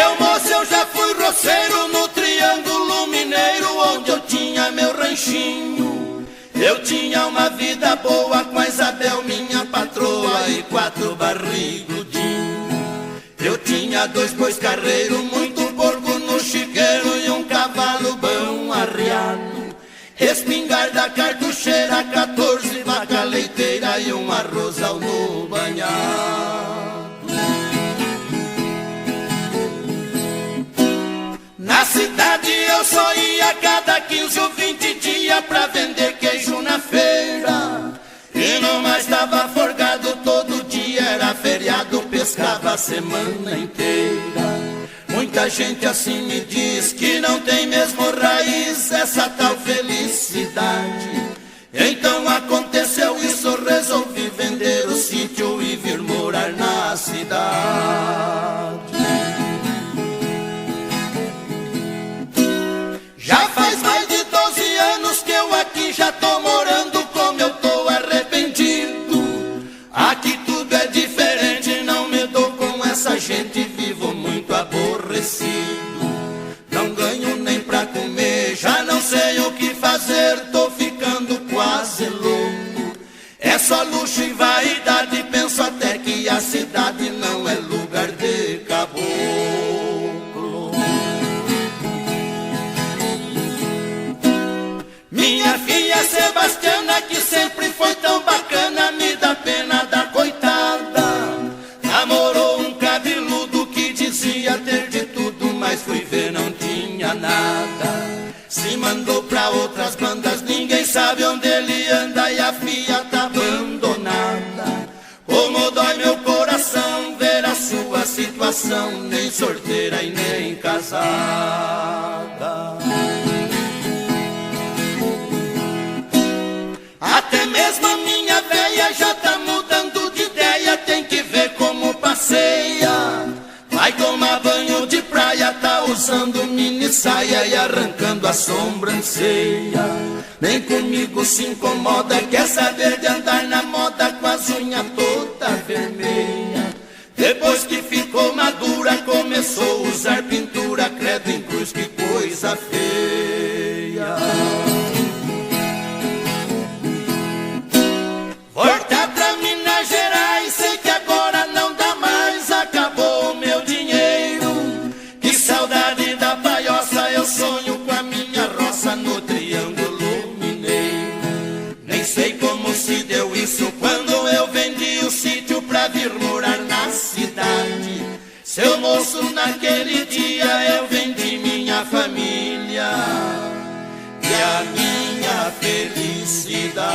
Meu moço, eu já fui roceiro no Triângulo Mineiro, onde eu tinha meu ranchinho. Eu tinha uma vida boa com a Isabel, minha patroa, e 4 barrigudinhos. Eu tinha 2 bois carreiros, muito porco no chiqueiro e um cavalo bom arriado. Espingarda cartucheira, 14 vaca leiteira e um arrozal no banhado. Na cidade eu só ia cada 15 ou 20 dias pra vender queijo na feira. E não mais estava forgado, todo dia era feriado, pescava a semana inteira. Muita gente assim me diz que não tem mesmo raiz essa tal felicidade. Então aconteceu isso, resolvi vender o sítio e vir morar na cidade. Já faz mais de 12 anos que eu aqui já tô morando, como eu tô arrependido. Aqui tudo é diferente, não me dou com essa gente, vivo muito aborrecido. Não ganho nem pra comer, já não sei o que fazer, tô ficando quase louco. É só luxo e vaidade, penso até que a cidade não é lugar de caboclo. Minha filha Sebastiana, que sempre foi tão bacana, me dá pena da coitada. Namorou um cabeludo que dizia ter de tudo, mas fui ver não tinha nada. Se mandou pra outras bandas, ninguém sabe onde ele anda e a filha tá abandonada. Como dói meu coração ver a sua situação, nem solteira e nem casada. Até mesmo a minha véia já tá mudando de ideia, tem que ver como passeia. Vai tomar banho de praia, tá usando mini saia e arrancando a sobrancelha. Nem comigo se incomoda, quer saber de andar na moda com as unhas toda vermelha. Depois que ficou madura, começou a usar pintura, credo em cruz, que coisa feia. Voltar pra Minas Gerais, sei que agora não dá mais, acabou o meu dinheiro. Que saudade da paioça, eu sonho com a minha roça no Triângulo Mineiro. Nem sei como se deu isso, quando eu vendi o sítio pra vir morar na cidade. Seu moço, naquele dia eu vendi minha família e a minha felicidade.